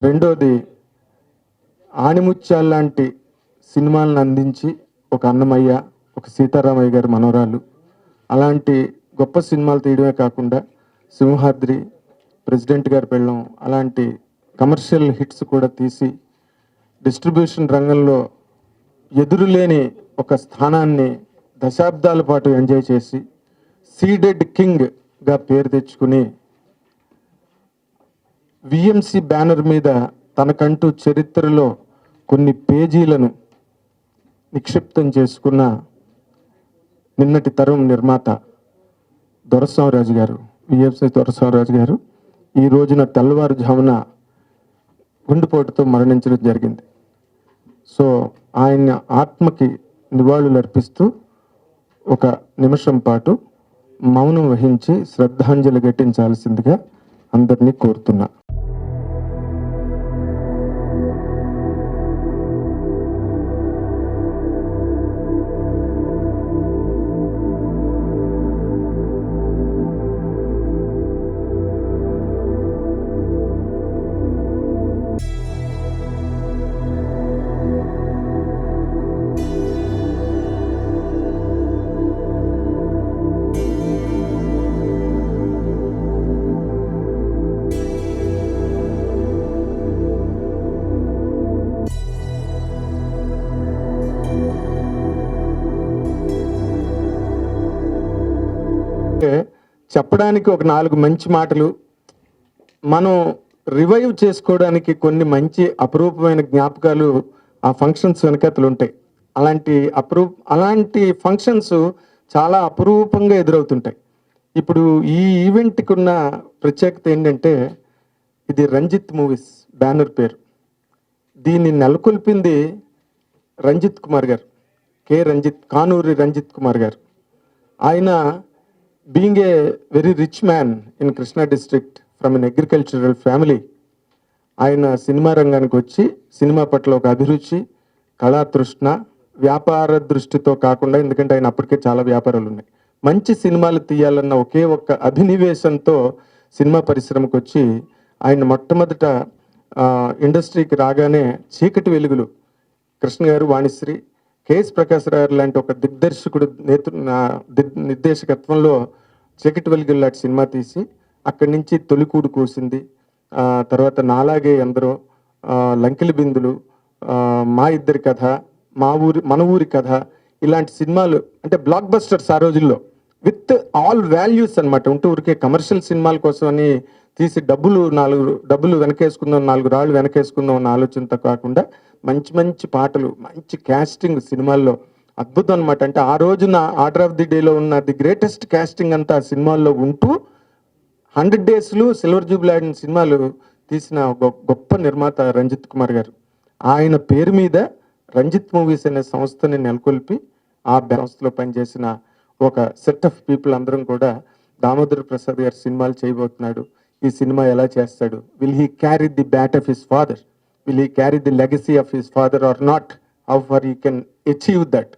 రెండోది ఆణిముత్యాల లాంటి సినిమాలను అందించి ఒక అన్నమయ్య, ఒక సీతారామయ్య గారి మనవరాలు అలాంటి గొప్ప సినిమాలు తీయడమే కాకుండా సింహాద్రి, ప్రెసిడెంట్ గారి పెళ్ళం అలాంటి కమర్షియల్ హిట్స్ కూడా తీసి డిస్ట్రిబ్యూషన్ రంగంలో ఎదురులేని ఒక స్థానాన్ని దశాబ్దాల పాటు ఎంజాయ్ చేసి సీడెడ్ కింగ్గా పేరు తెచ్చుకుని విఎంసి బ్యానర్ మీద తనకంటూ చరిత్రలో కొన్ని పేజీలను నిక్షిప్తం చేసుకున్న నిన్నటి తరం నిర్మాత దొరస్వామిరాజు గారు, విఎంసి దొరస్వామిరాజు గారు ఈ రోజున తెల్లవారుజామున గుండెపోటుతో మరణించడం జరిగింది. సో ఆయన ఆత్మకి నివాళులు అర్పిస్తూ ఒక నిమిషం పాటు మౌనం వహించి శ్రద్ధాంజలి ఘటించాల్సిందిగా అందరినీ కోరుతున్నా. చెప్పడానికి ఒక 4 మంచి మాటలు, మనం రివైవ్ చేసుకోవడానికి కొన్ని మంచి అపురూపమైన జ్ఞాపకాలు ఆ ఫంక్షన్స్ వెనకతలు ఉంటాయి. అలాంటి ఫంక్షన్స్ చాలా అపురూపంగా ఎదురవుతుంటాయి. ఇప్పుడు ఈ ఈవెంట్కి ఉన్న ప్రత్యేకత ఏంటంటే ఇది రంజిత్ మూవీస్ బ్యానర్ పేరు. దీన్ని నెలకొల్పింది రంజిత్ కుమార్ గారు, కానూరి రంజిత్ కుమార్ గారు. ఆయన being a very rich man in Krishna district from an agricultural family, ఆయన సినిమా రంగానికి వచ్చి సినిమా పట్ల ఒక అభిరుచి, కళాతృష్ణ, వ్యాపార దృష్టితో కాకుండా, ఎందుకంటే ఆయన అప్పటికే చాలా వ్యాపారాలు ఉన్నాయి, మంచి సినిమాలు తీయాలన్న ఒకే ఒక్క అభినివేశంతో సినిమా పరిశ్రమకు వచ్చి ఆయన మొట్టమొదట ఇండస్ట్రీకి రాగానే చీకటి వెలుగులు కృష్ణ గారు, వాణిశ్రీ, కేఎస్ ప్రకాశ్రావు లాంటి ఒక దిగ్దర్శకుడు నిర్దేశకత్వంలో చీకటి వెలుగులు లాంటి సినిమా తీసి అక్కడి నుంచి తొలికూడు కూసింది, తర్వాత నాలాగే ఎందరో, లంకెలి బిందులు, మా ఇద్దరి కథ, మన ఊరి కథ, ఇలాంటి సినిమాలు అంటే బ్లాక్ బస్టర్స్ ఆ రోజుల్లో విత్ ఆల్ వాల్యూస్ అనమాట. ఉంటూ ఊరికే కమర్షియల్ సినిమాల కోసం అని తీసి డబ్బులు వెనకేసుకుందాం, 4 రాళ్ళు వెనకేసుకుందాం అన్న ఆలోచనతో కాకుండా మంచి మంచి పాటలు, మంచి క్యాస్టింగ్ సినిమాల్లో అద్భుతం అనమాట. అంటే ఆ రోజున ఆర్డర్ ఆఫ్ ది డేలో ఉన్న ది గ్రేటెస్ట్ క్యాస్టింగ్ అంతా ఆ సినిమాల్లో ఉంటూ 100 డేస్లు, సిల్వర్ జూబ్లీ ఆడిన సినిమాలు తీసిన గొప్ప నిర్మాత రంజిత్ కుమార్ గారు. ఆయన పేరు మీద రంజిత్ మూవీస్ అనే సంస్థని నెలకొల్పి ఆ సంస్థలో పనిచేసిన ఒక సెట్ ఆఫ్ పీపుల్ అందరం కూడా దామోదర్ ప్రసాద్ గారి సినిమాలు చేయబోతున్నాడు, ఈ సినిమా ఎలా చేస్తాడు, will he carry the bat of his father, will he carry the legacy of his father or not, how far he can achieve that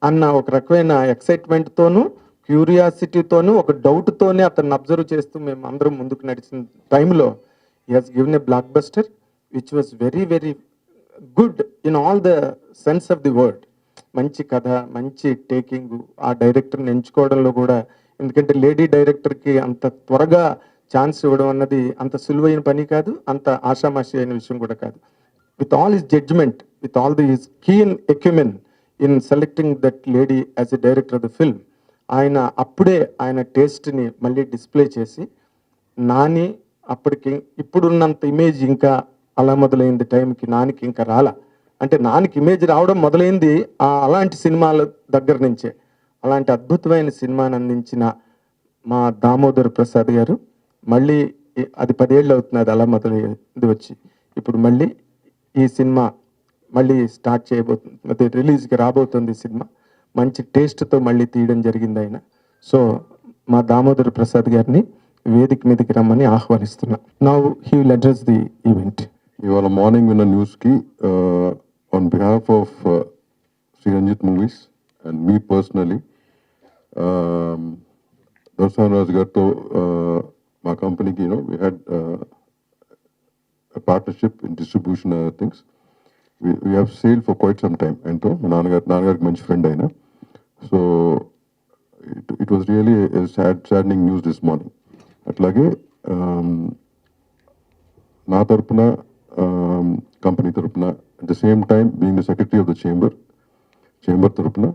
అన్న ఒక రకమైన ఎక్సైట్మెంట్తోనూ, క్యూరియాసిటీతోనూ, ఒక డౌట్తోనే అతన్ని అబ్జర్వ్ చేస్తూ మేము అందరం ముందుకు నడిచిన టైంలో he has given a block buster which was very very good in all the sense of the word. మంచి కథ, మంచి టేకింగ్, ఆ డైరెక్టర్ని ఎంచుకోవడంలో కూడా, ఎందుకంటే లేడీ డైరెక్టర్కి అంత త్వరగా ఛాన్స్ ఇవ్వడం అన్నది అంత సులువైన పని కాదు, అంత ఆషామాషి అయిన విషయం కూడా కాదు. With all his judgement, with all his keen acumen in selecting that lady as a director of the film, ఆయన అప్పుడే ఆయన టేస్ట్ని మళ్ళీ డిస్ప్లే చేసి, నాని అప్పటికి ఇప్పుడున్నంత ఇమేజ్ ఇంకా అలా మొదలైంది టైంకి నానికి ఇంకా రాలా. అంటే నానికి ఇమేజ్ రావడం మొదలైంది అలాంటి సినిమాల దగ్గర నుంచే. అలాంటి అద్భుతమైన సినిమాని అందించిన మా దామోదర్ ప్రసాద్ గారు మళ్ళీ అది 10 ఏళ్ళు అవుతుంది అది అలా మొదలైంది వచ్చి, ఇప్పుడు మళ్ళీ ఈ సినిమా మళ్ళీ స్టార్ట్ చేయబోతుంది, రిలీజ్కి రాబోతుంది సినిమా. మంచి టేస్ట్తో మళ్ళీ తీయడం జరిగింది ఆయన. సో మా దామోదర్ ప్రసాద్ గారిని వేదిక మీదకి రమ్మని ఆహ్వానిస్తున్నా. Now he will address the event. ఇవాళ మార్నింగ్ విన్న న్యూస్కి on behalf of Shri Ranjith movies and me personally, Doraswamiraju గారితో మా కంపెనీకి we had partnership in distribution and other things. We have sailed for quite some time. And so, my నాన్నగారికి మంచి friend అయినా. So, it was really a saddening news this morning. అట్లాగే నా తరపున company తరపున at the same time being the secretary of the chamber తరపున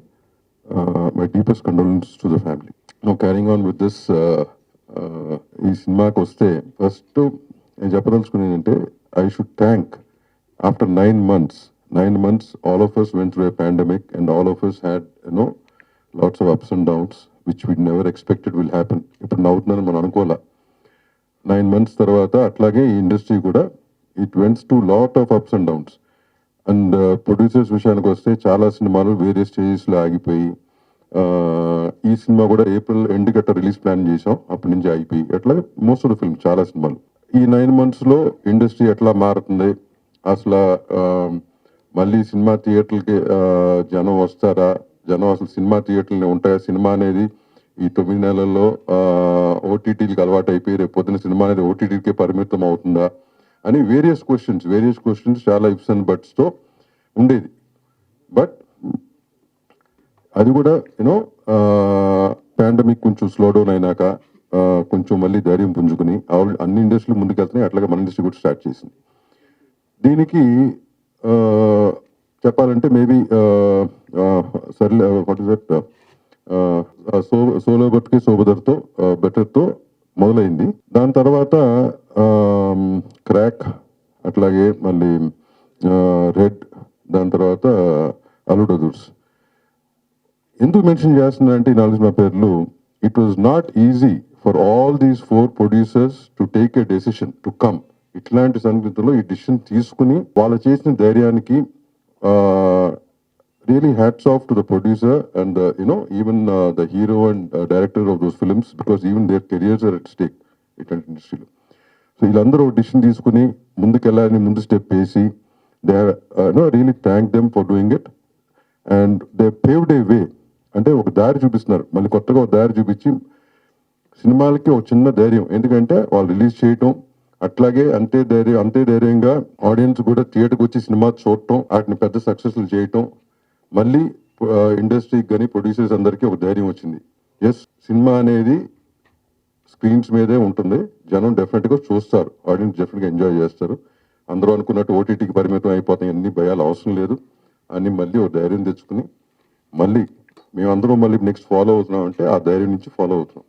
my deepest condolences to the family. Now carrying on with this, ఈ సినిమాకి వస్తే first నేను చెప్పదలుచుకునేది అంటే I should thank after 9 months all of us went through a pandemic and all of us had lots of ups and downs which we never expected will happen. ఇప్పుడు నవ్వుతున్నాను మనం అనుకోలే. 9 months తర్వాత అట్లాగే ఈ ఇండస్ట్రీ కూడా it vents to lot of ups and downs. And producers విషయానికి వస్తే చాలా సినిమాలు వేరే స్టేజెస్లో ఆగిపోయి, ఈ సినిమా కూడా ఏప్రిల్ ఎండ్ గట్ట రిలీజ్ ప్లాన్ చేసాం, అప్పటి నుంచి ఆగిపోయి అట్లా మోస్ట్ ఆఫ్ ద ఫిల్మ్ చాలా సినిమాలు. ఈ 9 monthsలో ఇండస్ట్రీ ఎట్లా మారుతుంది, అసలు మళ్ళీ సినిమా థియేటర్లకి జనం వస్తారా, జనం అసలు సినిమా థియేటర్లు ఉంటాయా, సినిమా అనేది ఈ 9 నెలల్లో ఓటీటీలకు అలవాటు అయిపోయి రేపు పొద్దున సినిమా అనేది ఓటీటీకే పరిమితం అవుతుందా అని వేరియస్ క్వశ్చన్స్ చాలా ఇఫ్స్ అండ్ బట్స్తో ఉండేది. బట్ అది కూడా పాండమిక్ కొంచెం స్లో డౌన్ అయినాక కొంచెం మళ్ళీ ధైర్యం పుంజుకుని అన్ని ఇండస్ట్రీలు ముందుకెళ్తున్నాయి, అట్లాగే మన ఇండస్ట్రీ కూడా స్టార్ట్ చేసింది. దీనికి చెప్పాలంటే మేబీ సర్లే వాట్ ఇస్ దట్ సోలో బట్కి సోబదర్తో బెటర్తో మొదలైంది. దాని తర్వాత క్రాక్, అట్లాగే మళ్ళీ రెడ్, దాని తర్వాత అలుడదుర్స్. ఎందుకు మెన్షన్ చేస్తున్నా అంటే ఈ 4 సినిమా పేర్లు, it was not easy for all these 4 producers to take a decision to come. ఇట్లాంటి సంగతిలో ఈ డిసిషన్ తీసుకుని వాళ్ళు చేసిన ధైర్యానికి really hats off to the producer and even the hero and director of those films, because even their careers are at stake ఇట్లాంటి ఇండస్ట్రీలో. So వీళ్ళందరూ decision తీసుకుని ముందుకెళ్ళాలని ముందు స్టెప్ వేసి they really thank them for doing it and they paved a way. అంటే ఒక దారి చూపిస్తున్నారు, మళ్ళీ కొత్తగా ఒక దారి చూపించి సినిమాలకి ఒక చిన్న ధైర్యం. ఎందుకంటే వాళ్ళు రిలీజ్ చేయటం, అట్లాగే అంతే ధైర్యంగా ఆడియన్స్ కూడా థియేటర్కి వచ్చి సినిమా చూడటం, వాటిని పెద్ద సక్సెస్లు చేయటం, మళ్ళీ ఇండస్ట్రీకి కానీ ప్రొడ్యూసర్స్ అందరికీ ఒక ధైర్యం వచ్చింది. ఎస్, సినిమా అనేది స్క్రీన్స్ మీదే ఉంటుంది, జనం డెఫినెట్గా చూస్తారు, ఆడియన్స్ డెఫినెట్గా ఎంజాయ్ చేస్తారు. అందరూ అనుకున్నట్టు ఓటీటీకి పరిమితం అయిపోతాయి, అన్ని భయాలు అవసరం లేదు అని మళ్ళీ ఒక ధైర్యం తెచ్చుకుని మళ్ళీ మేమందరం మళ్ళీ నెక్స్ట్ ఫాలో అవుతున్నాం అంటే ఆ ధైర్యం నుంచి ఫాలో అవుతున్నాం.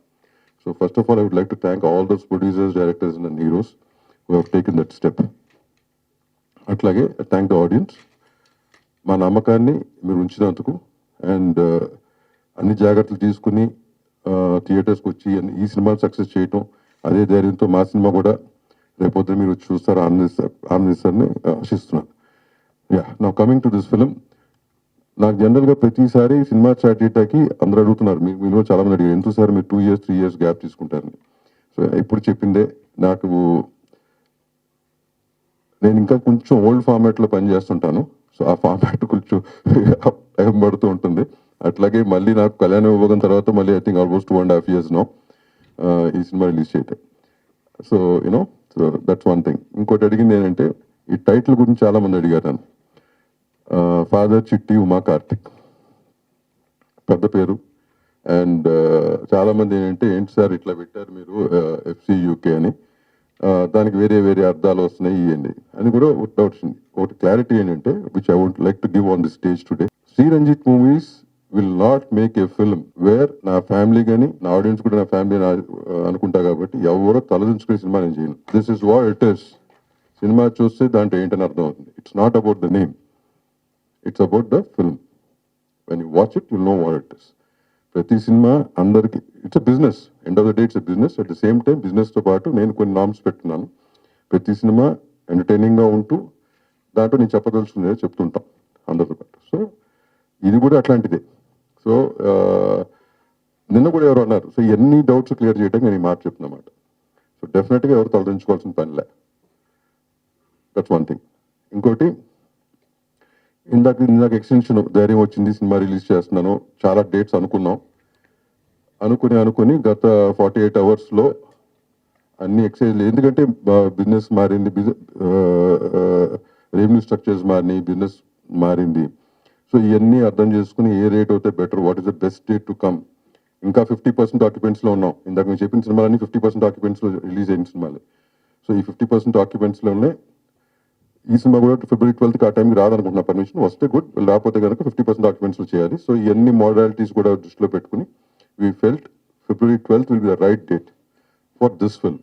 So first of all I would like to thank all those producers, directors and heroes who have taken that step. అట్లాగే థ్యాంక్ ద ఆడియన్స్, మా నమ్మకాన్ని మీరు ఉంచినందుకు అండ్ అన్ని జాగ్రత్తలు తీసుకుని థియేటర్స్కి వచ్చి ఈ సినిమాని సక్సెస్ చేయటం, అదే ధైర్యంతో మా సినిమా కూడా రేపొద్దున మీరు వచ్చి చూస్తారు, ఆనందిస్తారని ఆశిస్తున్నాను. నా కమింగ్ టు దిస్ ఫిలిం, నాకు జనరల్గా ప్రతిసారి సినిమా స్టార్ట్ చేయటానికి అందరూ అడుగుతున్నారు, మీరు చాలా మంది అడిగారు ఎందుకు సార్ మీరు 2 years 3 years గ్యాప్ తీసుకుంటారని. సో ఇప్పుడు చెప్పిందే, నాకు నేను ఇంకా కొంచెం ఓల్డ్ ఫార్మాట్లో పనిచేస్తుంటాను. సో ఆ ఫార్మాట్ కొంచెం టైం పడుతూ ఉంటుంది. అట్లాగే మళ్ళీ నాకు కళ్యాణ విభాగం తర్వాత మళ్ళీ I think almost 2.5 years no ఈ సినిమా రిలీజ్ చేయటం. So so that's one thing. ఇంకోటి అడిగింది ఏంటంటే ఈ టైటిల్ గురించి చాలా మంది అడిగారు నన్ను. ఫాదర్ చిట్టి ఉమా కార్తిక్ పెద్ద పేరు, అండ్ చాలా మంది ఏంటి సార్ ఇట్లా పెట్టారు మీరు FCUK అని, దానికి వేరే వేరే అర్థాలు వస్తున్నాయి ఇవ్వండి అని కూడా డౌట్ వచ్చింది. ఒకటి క్లారిటీ ఏంటంటే which I would like to give on the stage today, Shri Ranjith movies will not make a film where నా ఫ్యామిలీ కానీ నా ఆడియన్స్ కూడా నా ఫ్యామిలీ అనుకుంటా కాబట్టి ఎవరో తలదించుకునే సినిమా నేను చేయను. This is what it is. సినిమా చూస్తే దాంట్లో ఏంటని అర్థం అవుతుంది. It's not about the name, it's about the film. When you watch it will know what it is. ప్రతి సినిమా అందరికి it's a business, end of the day it's a business. At the same time బిజినెస్తో పాటు నేను కొన్ని norms పెట్టున్నాను. ప్రతి cinema ఎంటర్టైనింగ్గా ఉంటూ దాంట్లో నేను చెప్పదలుచుకునేది చెప్తుంటాం అందరితో పాటు. సో ఇది కూడా అట్లాంటిదే. సో నిన్న కూడా ఎవరు అన్నారు, సో ఎన్ని డౌట్స్ క్లియర్ చేయడానికి నేను ఈ మాట చెప్తున్నమాట. సో డెఫినెట్గా ఎవరు తలదించుకోవాల్సిన పనిలే. That's one thing. ఇంకోటి, ఇందాక ఎక్స్టెన్షన్ ధైర్యం వచ్చింది, సినిమా రిలీజ్ చేస్తున్నాను, చాలా డేట్స్ అనుకున్నాం. అనుకుని గత 48 hours అన్ని ఎక్సైజ్ ఎందుకంటే బిజినెస్ మారింది, రెవెన్యూ స్ట్రక్చర్స్ మారినాయి, బిజినెస్ మారింది. సో ఇవన్నీ అర్థం చేసుకుని ఏ రేట్ అవుతే better, what is the best date to come. ఇంకా 50% ఆక్యుపెంట్స్లో ఉన్నాం. ఇందాక మీరు చెప్పిన సినిమాలన్నీ 50% ఆక్యుపెంట్స్లో రిలీజ్ అయిన సినిమాలే. సో ఈ 50% ఆక్యుపెంట్స్లోనే ఈ సినిమా కూడా February 12th ఆ టైంకి రాదనుకుంటున్నా పర్మిషన్. వస్తే గుడ్, లేకపోతే కనుక 50% ఆక్యుపెంట్స్లో చేయాలి. సో ఇవన్నీ మోడాలిటీస్ కూడా దృష్టిలో పెట్టుకుని we felt February 12th will be the right date for this film.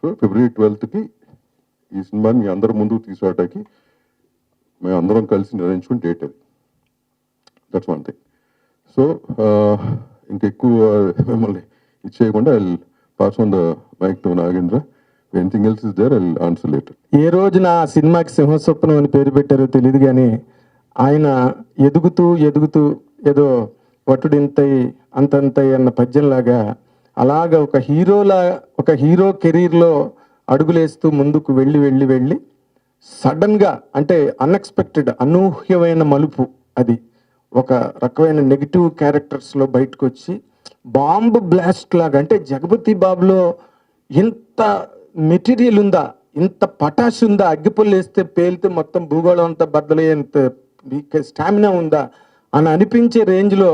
So February 12th ఈ సినిమాని మీ అందరి ముందుకు తీసుకురావడానికి మేము అందరం కలిసి నిర్ణయించుకుని డేట్ అది. That's one thing. సో ఇంకెక్కువ మిమ్మల్ని ఇచ్చేయకుండా I pass on the mic to Nagendra. Anything else is there, I answer later. ఏ రోజున ఆ సినిమాకి సింహస్వప్నం అని పేరు పెట్టారో తెలియదు కానీ ఆయన ఎదుగుతూ ఎదుగుతూ ఏదో వటుడు ఇంతయి అంతంతయి అన్న పద్యంలాగా అలాగా ఒక హీరో కెరీర్లో అడుగులేస్తూ ముందుకు వెళ్ళి సడన్గా అంటే అన్ఎక్స్పెక్టెడ్ అనూహ్యమైన మలుపు అది. ఒక రకమైన నెగిటివ్ క్యారెక్టర్స్లో బయటకు వచ్చి బాంబ్ బ్లాస్ట్ లాగా, అంటే జగపతి బాబులో ఇంత మెటీరియల్ ఉందా, ఇంత పటాష్ ఉందా, అగ్గిపుల్లు వేస్తే పేలితే మొత్తం భూగోళం అంతా బద్దలయ్యేంత స్టామినా ఉందా అని అనిపించే రేంజ్లో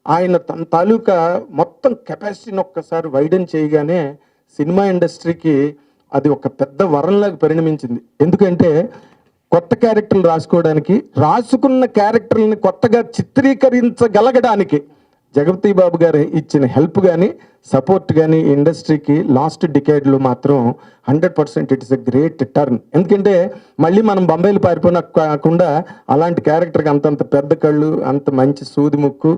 ఆయన తన తాలూకా మొత్తం కెపాసిటీని ఒక్కసారి వైడెన్ చేయగానే సినిమా ఇండస్ట్రీకి అది ఒక పెద్ద వరంలాగా పరిణమించింది. ఎందుకంటే కొత్త క్యారెక్టర్లు రాసుకోవడానికి, రాసుకున్న క్యారెక్టర్లని కొత్తగా చిత్రీకరించగలగడానికి జగపతి బాబు గారు ఇచ్చిన హెల్ప్ కానీ సపోర్ట్ కానీ ఇండస్ట్రీకి లాస్ట్ డికేడ్లో మాత్రం 100% it is a great turn. ఎందుకంటే మళ్ళీ మనం బొంబాయిలు పారిపోయినా కాకుండా అలాంటి క్యారెక్టర్కి అంతంత పెద్ద కళ్ళు, అంత మంచి సూది ముక్కు,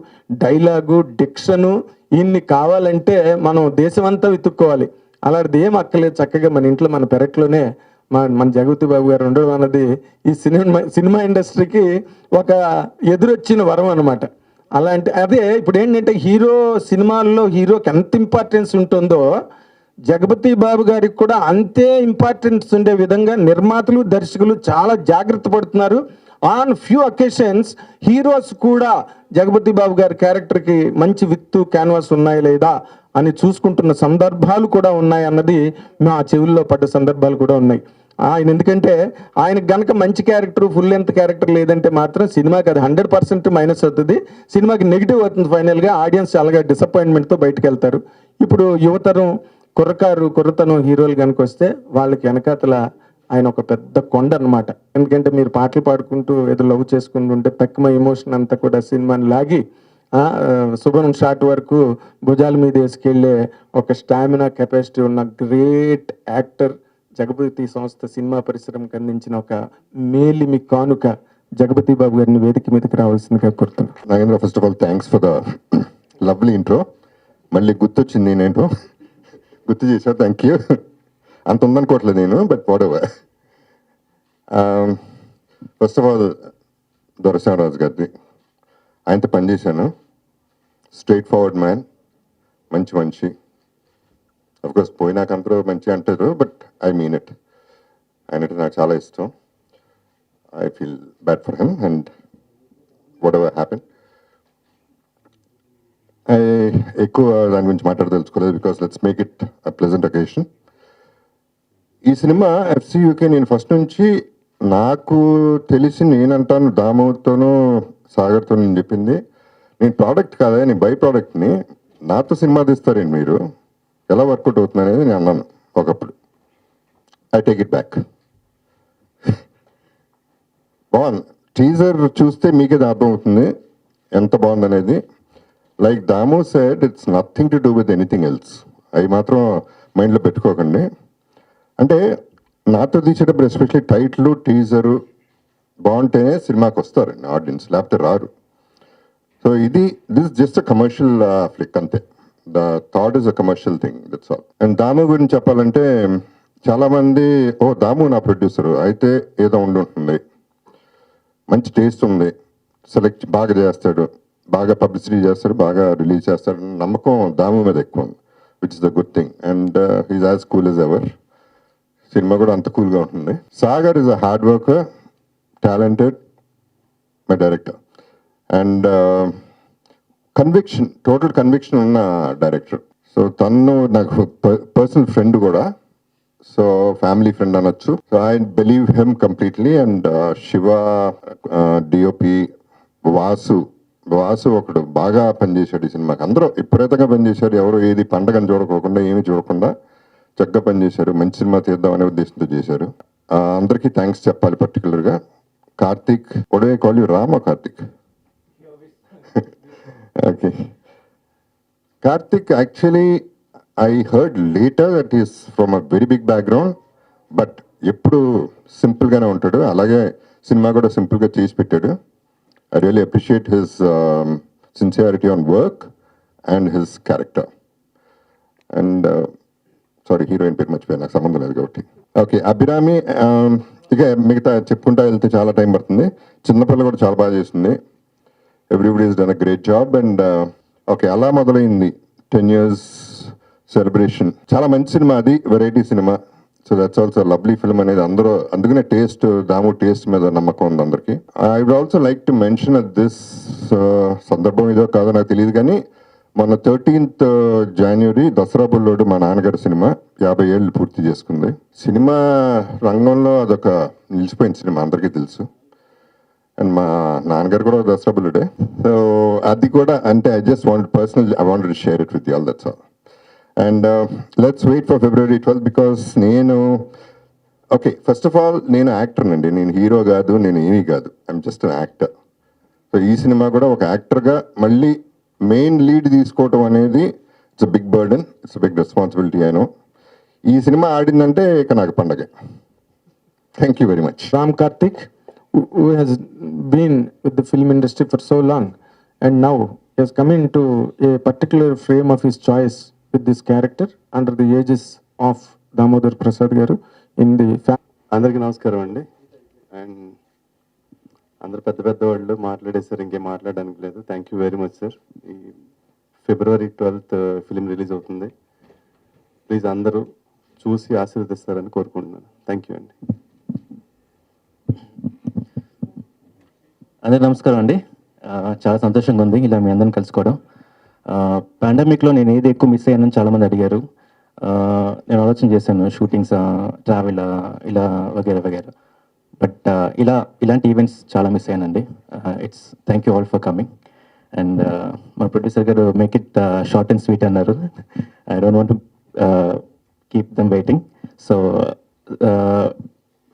డైలాగు, డిక్షను ఇన్ని కావాలంటే మనం దేశమంతా వెతుక్కోవాలి. అలాంటిది ఏం అక్కలేదు, చక్కగా మన ఇంట్లో మన పెరట్లోనే మన జగపతి బాబు గారు ఉండడం అన్నది ఈ సినిమా ఇండస్ట్రీకి ఒక ఎదురొచ్చిన వరం అనమాట. అలాంటి అదే ఇప్పుడు ఏంటంటే సినిమాల్లో హీరోకి ఎంత ఇంపార్టెన్స్ ఉంటుందో జగపతి బాబు గారికి కూడా అంతే ఇంపార్టెన్స్ ఉండే విధంగా నిర్మాతలు దర్శకులు చాలా జాగ్రత్త పడుతున్నారు. ఆన్ ఫ్యూ అకేషన్స్ హీరోస్ కూడా జగపతి బాబు గారి క్యారెక్టర్కి మంచి విత్తు క్యాన్వాస్ ఉన్నాయా లేదా అని చూసుకుంటున్న సందర్భాలు కూడా ఉన్నాయి అన్నది మా చెవుల్లో పడ్డ సందర్భాలు కూడా ఉన్నాయి. ఆయన ఎందుకంటే ఆయనకు గనక మంచి క్యారెక్టర్, ఫుల్ లెంత్ క్యారెక్టర్ లేదంటే మాత్రం సినిమాకి అది 100% మైనస్ అవుతుంది, సినిమాకి నెగిటివ్ అవుతుంది. ఫైనల్గా ఆడియన్స్ అలాగా డిసప్పాయింట్మెంట్తో బయటకు వెళ్తారు. ఇప్పుడు యువతరం కుర్రతనం హీరోలు కనుక వస్తే వాళ్ళకి వెనకాతల ఆయన ఒక పెద్ద కొండ అనమాట. ఎందుకంటే మీరు పాటలు పాడుకుంటూ ఏదో లవ్ చేసుకుంటుంటే తక్కువ ఎమోషన్ అంతా కూడా సినిమాని లాగి శుభం షాట్ వరకు భుజాల మీద వేసుకెళ్లే ఒక స్టామినా కెపాసిటీ ఉన్న గ్రేట్ యాక్టర్ జగపతి సంస్థ సినిమా పరిశ్రమకు అందించిన ఒక మేలిమి కానుక జగపతి బాబు గారిని వేదిక మీదకి రావాల్సిందిగా కోరుతున్నాను. Nagendra, first of all thanks for the lovely intro. మళ్ళీ గుర్తొచ్చింది నేనేంటో గుర్తు చేశా, థ్యాంక్ యూ. అంత ఉందనుకోవట్లేదు నేను, but whatever. First of all Dorasimharaju గారిది, ఆయనతో పనిచేశాను. స్ట్రైట్ ఫార్వర్డ్ మ్యాన్, మంచి మనిషి. అఫ్కోర్స్ పోయినాక అందరూ మంచి అంటారు, బట్ ఐ మీన్ ఇట్. ఆయనంటే నాకు చాలా ఇష్టం. I feel bad for him and whatever happen. ఎక్కువ దాని గురించి మాట్లాడదలుచుకోలేదు, because let's make it a pleasant occasion. ఈ సినిమా FCUK నేను ఫస్ట్ నుంచి నాకు తెలిసి నేనంటాను దామోతోనూ సాగర్తో నేను చెప్పింది, నేను ప్రోడక్ట్ కాదా, నేను బై ప్రోడక్ట్ని, నాతో సినిమా తీస్తారేంటి మీరు, ఎలా వర్కౌట్ అవుతుంది అనేది నేను అన్నాను ఒకప్పుడు. I take it back. బాగుంది. టీజర్ చూస్తే మీకేది అర్థం అవుతుంది ఎంత బాగుందనేది. Like Damo said, it's nothing to do with anything else. అవి మాత్రం మైండ్లో పెట్టుకోకండి. అంటే నాతో తీసేటప్పుడు ఎస్పెషల్లీ టైటిల్ టీజరు బాగుంటేనే సినిమాకి వస్తారండి ఆడియన్స్, లేకపోతే రారు. So this just a commercial flick అంతే. The thought is a commercial thing, that's all. And Damu గురించి చెప్పాలంటే చాలామంది, దాము నా ప్రొడ్యూసరు అయితే ఏదో ఉంటుంది, మంచి టేస్ట్ ఉంది, సెలెక్ట్ బాగా చేస్తాడు, బాగా పబ్లిసిటీ చేస్తాడు, బాగా రిలీజ్ చేస్తాడు, నమ్మకం దాము మీద ఎక్కువ ఉంది, which is the good thing. And he's as cool as ever. Cinema కూడా అంత కూల్గా ఉంటుంది. Sagar is a hard worker, talented, my director, and conviction, total conviction ఉన్న డైరెక్టర్. సో తను నాకు పర్సనల్ ఫ్రెండ్ కూడా, సో ఫ్యామిలీ ఫ్రెండ్ అనొచ్చు. So I believe him completely. And Shiva, DOP, Vasu ఒకడు బాగా పనిచేశాడు ఈ సినిమాకి. అందరూ విపరీతంగా పనిచేశారు. ఎవరు ఏది పండగని చూడకోకుండా ఏమీ చూడకుండా చక్కగా పనిచేశారు. మంచి సినిమా తీద్దాం అనే ఉద్దేశంతో చేశారు. అందరికీ థ్యాంక్స్ చెప్పాలి. పర్టికులర్గా కార్తిక్, ఒడే call you Ram or Karthik? Okay. Karthik actually I heard later that is from a very big background, but ఎప్పుడు సింపుల్గానే ఉంటాడు. అలాగే సినిమా కూడా సింపుల్గా చేసి పెట్టాడు. I really appreciate his sincerity on work and his character. And sorry, heroine పేరు మర్చిపోయాను, నాకు సంబంధం లేదు కాబట్టి. ఓకే, అభిరామి. ఇక మిగతా చెప్పుకుంటా వెళ్తే చాలా టైం పడుతుంది. చిన్నపిల్ల కూడా చాలా బాగా చేస్తుంది. Everybody is done a great job. And okay, అలా మొదలైంది 10 years సెలబ్రేషన్. చాలా మంచి సినిమా అది, variety cinema. So that's also lovely film అనేది అందరూ, అందుకనే దాము టేస్ట్ మీద నమ్మకం ఉంది అందరికి. I would also like to mention at this సందర్భం ఇదో కాదో నాకు తెలియదు, కానీ మొన్న 13th January దసరా బుల్లోడు మా నాన్నగారి సినిమా 50 ఏళ్ళు పూర్తి చేసుకుంది. సినిమా రంగంలో అదొక నిలిచిపోయిన సినిమా, అందరికీ తెలుసు. అండ్ మా నాన్నగారు కూడా దసరా బుల్లుడే. సో అది కూడా అంటే I just want personal, I want to share it with you all, that's all. And let's wait for February 12th because okay, first of all నేను యాక్టర్ అండి. నేను హీరో కాదు, నేను ఏమీ కాదు, I'm just an actor. So ఈ cinema కూడా ఒక యాక్టర్గా మళ్ళీ మెయిన్ లీడ్ తీసుకోవటం అనేది it's a big burden, it's a big responsibility. అయినో ఈ సినిమా ఆడిందంటే ఇక నాకు పండగే. Thank you very much. Ram Karthik, who has been with the film industry for so long, and now he has come into a particular frame of his choice with this character under the aegis of Damodar Prasad garu in the అందరికీ నమస్కారం అండి. And అందరు పెద్ద పెద్ద వాళ్ళు మాట్లాడేసారు, ఇంకేం మాట్లాడడానికి లేదు. Thank you very much sir. ఈ February 12th ఫిలిం రిలీజ్ అవుతుంది. ప్లీజ్ అందరూ చూసి ఆశీర్వదిస్తారని కోరుకుంటున్నాను. థ్యాంక్ యూ అండి. అందరికీ నమస్కారం అండి. చాలా సంతోషంగా ఉంది ఇలా మీ అందరిని కలుసుకోవడం. పాండమిక్లో నేను ఏది ఎక్కువ మిస్ అయ్యానని చాలామంది అడిగారు. నేను ఆలోచన చేశాను, షూటింగ్స్, ట్రావెల్, ఇలా వగేరా వగేరా. బట్ ఇలాంటి ఈవెంట్స్ చాలా మిస్ అయ్యానండి. It's thank you all for coming. And మా ప్రొడ్యూసర్ గారు make it short and sweet అన్నారు. I don't want to keep them waiting. So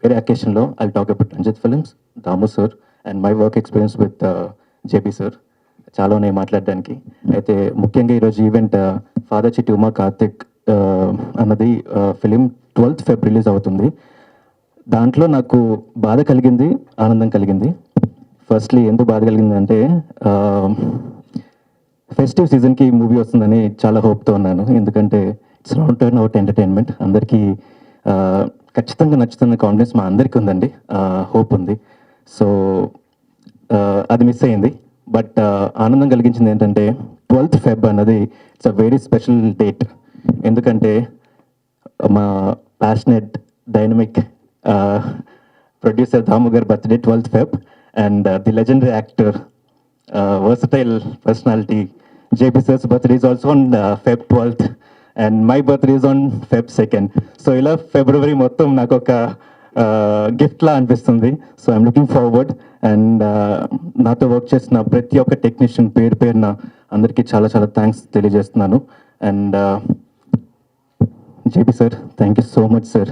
వేరే అకేషన్లో I talk about Ranjith Films, Damu sir, and my work experience with JP sir. చాలా ఉన్నాయి మాట్లాడడానికి. అయితే ముఖ్యంగా ఈరోజు ఈవెంట్ ఫాదర్ చిట్టి ఉమా కార్తిక్ అన్నది ఫిలిం 12th Feb రిలీజ్ అవుతుంది. దాంట్లో నాకు బాధ కలిగింది, ఆనందం కలిగింది. ఫస్ట్లీ ఎందుకు బాధ కలిగింది అంటే ఫెస్టివ్ సీజన్కి మూవీ వస్తుందని చాలా హోప్తో ఉన్నాను. ఎందుకంటే it's not turn out entertainment. అందరికీ ఖచ్చితంగా నచ్చుతున్న కాన్ఫిడెన్స్ మా అందరికీ ఉందండి, హోప్ ఉంది. సో అది మిస్ అయింది. బట్ ఆనందం కలిగించింది ఏంటంటే 12th Feb అన్నది it's a very special date. ఎందుకంటే మా ప్యాషనెట్ డైనమిక్ ప్రొడ్యూసర్ దాము గారి birthday 12th Feb, and the legendary actor versatile personality JP sir's birthday is also on Feb 12th, and my birthday is on Feb 2nd. So ఇలా ఫిబ్రవరి మొత్తం నాకు ఒక గిఫ్ట్లా అనిపిస్తుంది. So I'm looking forward. And నాతో work చేసిన ప్రతి ఒక్క టెక్నీషియన్ పేరున అందరికీ చాలా చాలా థ్యాంక్స్ తెలియజేస్తున్నాను. And JP sir, thank you so much sir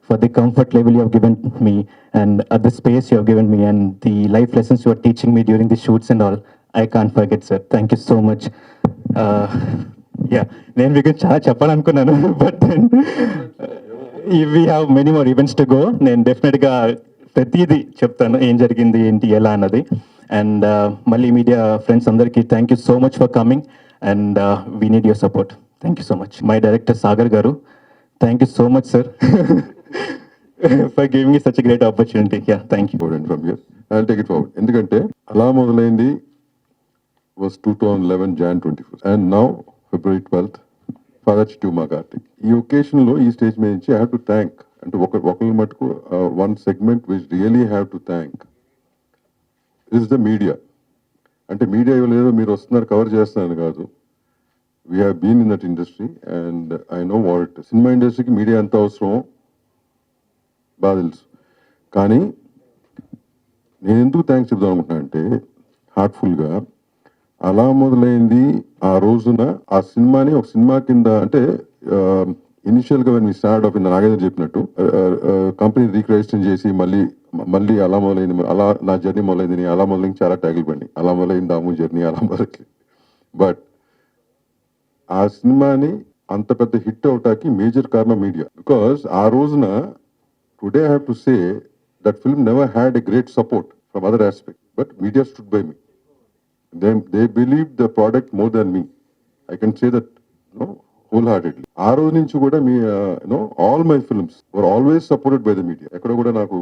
for the comfort level you have given me, and the space you have given me, and the life lessons you are teaching me during the shoots and all. I can't forget sir. Thank you so much. నేను మీకు చాలా చెప్పాలనుకున్నాను, but we have many more events to go. నేను డెఫినెట్గా ప్రతిదీ చెప్తాను, ఏం జరిగింది ఏంటి ఎలా అన్నది. అండ్ మళ్ళీ మీడియా ఫ్రెండ్స్ అందరికీ thank you so much for coming, and we need your support. Thank you so much. My director Sagar గారు, thank you so much sir for giving me such great opportunity. Thank you. From here I will take it forward. ఎందుకంటే Ala Modalaindi was 2011 Jan 21st, and now February 12th father Chitti Uma Karthik. ఈ ఒకేషన్లో ఈ stage మీద నుంచి I have to thank, అంటే ఒకరి మటుకు one segment which really have to thank is the media. అంటే media ఇవ్వలేదు, మీరు వస్తున్నారు కవర్ చేస్తున్నారు కాదు. We have been in that industry and I know what cinema ఇండస్ట్రీకి మీడియా ఎంత అవసరమో బాగా తెలుసు. కానీ నేను ఎందుకు థ్యాంక్స్ చెప్దాం అనుకుంటున్నా అంటే హార్ట్ఫుల్గా అలా మొదలైంది ఆ రోజున ఆ సినిమాని ఒక సినిమా కింద అంటే ఇనిషియల్గా మీ స్టార్ట్ ఆఫ్ ఇంత నాగేంద్ర చెప్పినట్టు కంపెనీ రీక్రియేషన్ చేసి మళ్ళీ అలా మొదలైంది, అలా నా జర్నీ మొదలైంది, అలా మొదలైంది చాలా ట్యాగులు పడి అలా మొదలైంది దాము జర్నీ అలా మొదలైంది. బట్ ఆ సినిమాని అంత పెద్ద హిట్ అవటానికి మేజర్ కారణం మీడియా. బికాస్ ఆ రోజున today I have to say that film never had a great support from other aspect but media stood by me. They believed the product more than me. I can say that wholeheartedly. ఆ రోజు నుంచి కూడా మీ all my films were always supported by the media. ఎక్కడ కూడా నాకు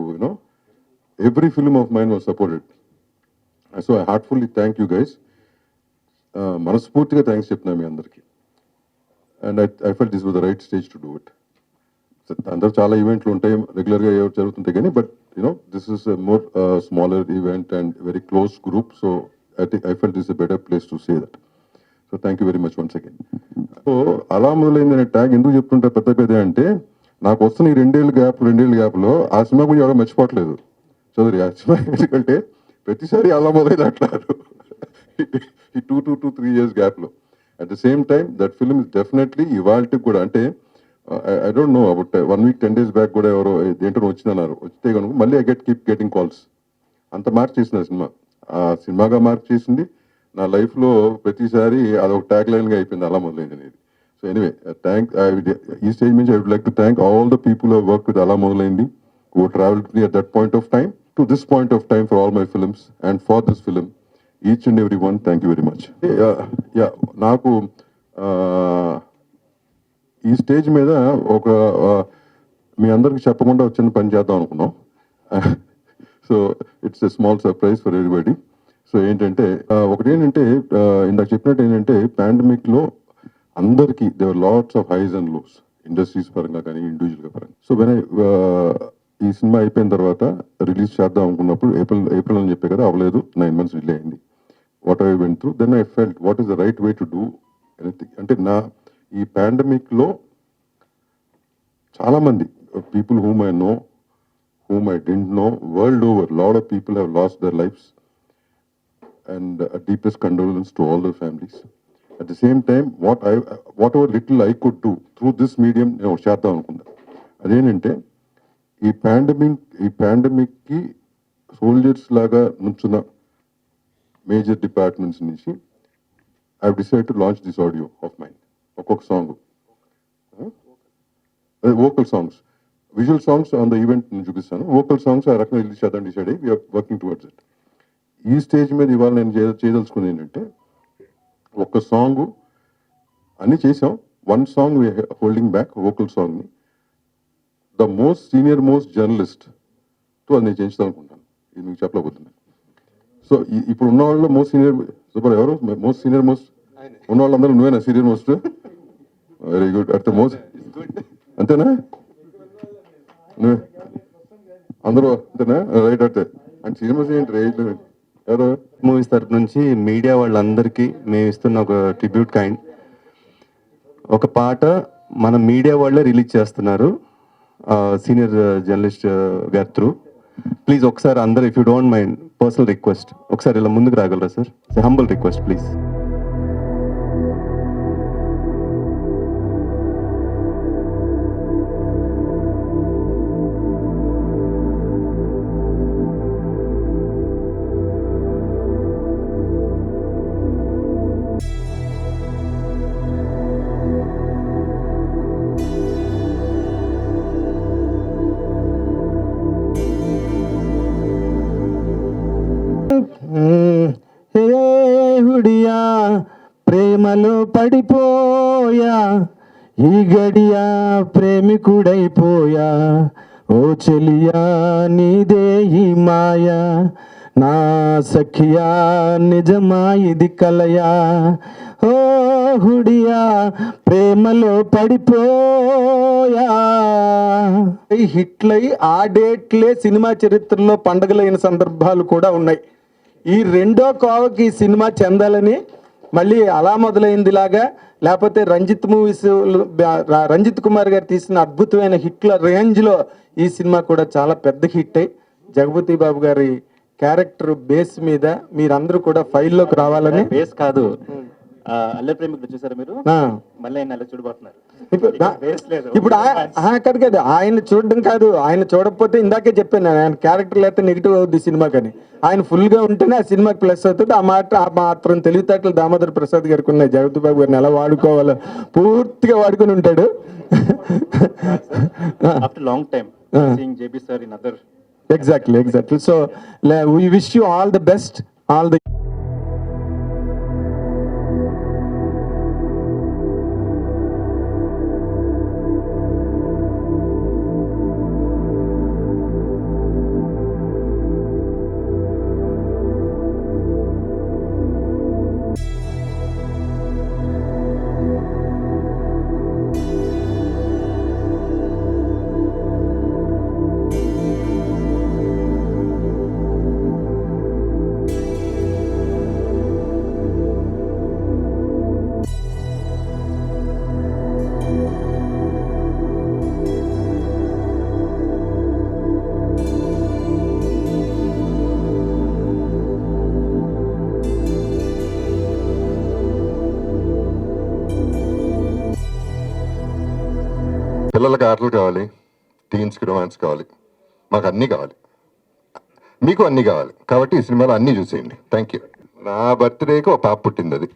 every film of mine was supported. So I heartfully thank you guys. మనస్ఫూర్తిగా thanks చెప్తున్నా మీ అందరికి. And I felt this was the right stage to do it. అందరూ చాలా ఈవెంట్లు ఉంటాయి రెగ్యులర్గా ఎవరు జరుగుతుంటాయి కానీ but this is more smaller event and very close group. So I felt this is a better place to say that. So thank you very much once again. So అలా మొదలైంది అనే ట్యాగ్ ఎందుకు చెప్తుంటే పెద్ద అంటే నాకు వస్తున్న ఈ రెండేళ్ళ గ్యాప్లో ఆ సినిమా గురించి ఎవరో మర్చిపోవట్లేదు చౌదరి. ఆ సినిమా ఎందుకంటే ప్రతిసారి అలా మొదలైంది అంటారు ఈ 2 3 years గ్యాప్లో. At the same time that film is definitely ఇవాళకి కూడా అంటే I don't know about 1 week 10 days back కూడా ఎవరో దేంట్లో వచ్చిందన్నారు. వస్తే కనుక మళ్ళీ ఐ కీప్ గెటింగ్ కాల్స్. అంత మార్క్ చేసిన సినిమా ఆ సినిమాగా మార్క్ చేసింది నా లైఫ్లో. ప్రతిసారి అదొక ట్యాగ్ లైన్గా అయిపోయింది అలా మొదలైంది అనేది. సో ఎనీవే ఈ స్టేజ్ నుంచి I would like to thank all the people who work with Ala Modalaindi who travelled with me at that point of time to this point of time for all my films and for this film each and every one thank you very much. నాకు ఈ stage మీద ఒక మీ అందరికి చెప్పకుండా వచ్చిన పని చేద్దాం అనుకున్నాం. So it's a small surprise for everybody. So ఏంటంటే ఒకటి ఏంటంటే ఇందాక చెప్పినట్టు ఏంటంటే పాండమిక్లో అందరికీ there were lots of highs and lows industries పరంగా కానీ ఇండివిజువల్గా పరంగా. సో వెన్ ఈ సినిమా అయిపోయిన తర్వాత రిలీజ్ చేద్దాం అనుకున్నప్పుడు ఏప్రిల్ అని చెప్పే కదా అవ్వలేదు, 9 months డిలే అయింది. What I went through then I felt what is the right way to do anything. అంటే ఈ పాండమిక్లో చాలామంది people whom I know, whom I didn't know, world over, a lot of people have lost their lives and deepest condolence to all the families. At the same time, whatever little I could do through this medium, చేద్దాం అనుకున్నా. అదేంటంటే ఈ పాండమిక్కి soldiers లాగా నుంచున్న major departments నుంచి I decide to launch this audio of mind. ఒక్కొక్క song vocal songs, visual songs on the event నేను చూపిస్తాను. వోకల్ సాంగ్స్ ఆ రకంగా రిలీజ్ చేద్దాం డిసైడ్ అయ్యి వీఆర్ వర్కింగ్ టువర్డ్స్ ఇట్. ఈ స్టేజ్ మీద ఇవాళ నేను చేయదలుచుకుంది ఏంటంటే ఒక్క సాంగ్ అన్నీ చేసాం, 1 song హోల్డింగ్ బ్యాక్ వోకల్ సాంగ్ని ద సీనియర్ మోస్ట్ జర్నలిస్ట్తో అది నేను చేయించుదాం అనుకుంటాను. ఇది మీకు చెప్పలేకపోతున్నాను. సో ఇప్పుడు ఉన్న వాళ్ళు సూపర్ ఎవరు సీనియర్ మోస్ట్ ఉన్న వాళ్ళందరూ నువ్వేనా senior most? Very good. At the most అంతేనా? నువ్వే అందరూ అంతేనా? రైట్. అంటే అండ్ సీనియర్ మోస్ట్ ఏంటి రైట్ ఎవరు? మూవీస్ తరపు నుంచి మీడియా వాళ్ళందరికీ మేము ఇస్తున్న ఒక ట్రిబ్యూట్ కైండ్. ఒక పాట మన మీడియా వాళ్ళే రిలీజ్ చేస్తున్నారు సీనియర్ జర్నలిస్ట్ గారి త్రూ. ప్లీజ్ ఒకసారి అందరు if you don't mind personal request ఒకసారి ఇలా ముందుకు రాగలరా సార్? Humble request please. హుడియా ప్రేమలో పడిపోయా, ఈ గడియా ప్రేమికుడైపోయా, ఓ చెలియా నీదే ఈ మాయా, నా సఖియా నిజమా ఇది కలయా, ఓ హుడియా ప్రేమలో పడిపోయా. హిట్లై ఆ డేట్లే సినిమా చరిత్రలో పండగలైన సందర్భాలు కూడా ఉన్నాయి. ఈ రెండో కోవకి సినిమా చెందాలని మళ్ళీ అలా మొదలైంది లాగా, లేకపోతే రంజిత్ మూవీస్ రంజిత్ కుమార్ గారు తీసిన అద్భుతమైన హిట్ల రేంజ్లో ఈ సినిమా కూడా చాలా పెద్ద హిట్ అయ్యి జగపతి బాబు గారి క్యారెక్టర్ బేస్ మీద మీరందరూ కూడా ఫైల్లోకి రావాలని బేస్ కాదు, అల్లరి ప్రేమికులు చూసారా మీరు? ఆ. మళ్ళీ ఆయన అలా చూడబోతున్నారు. ఇప్పుడు కాదు కాదు, ఆయన చూడడం కాదు, ఆయన చూడకపోతే ఇందాకే చెప్పాను నేను, ఆయన క్యారెక్టర్ లేకపోతే నెగిటివ్ అవుద్ది సినిమా కానీ, ఆయన ఫుల్ గా ఉంటేనే ఆ సినిమాకి ప్లస్ అవుతుంది. ఆ మాత్రం తెలివితేటలు దామోదర్ ప్రసాద్ గారికి ఉన్నాయి. జగపతి బాబు గారిని ఎలా వాడుకోవాలో పూర్తిగా వాడుకొని ఉంటాడు. After long time seeing JP sir in other. Exactly. So we wish you all the best, all the పిల్లలకి ఆటలు కావాలి, టీన్స్కి రొమాన్స్ కావాలి, మాకు అన్నీ కావాలి, మీకు అన్నీ కావాలి. కాబట్టి ఈ సినిమాలో అన్నీ చూసేయండి. Thank you. నా బర్త్డేకి ఒక పాప పుట్టింది, అది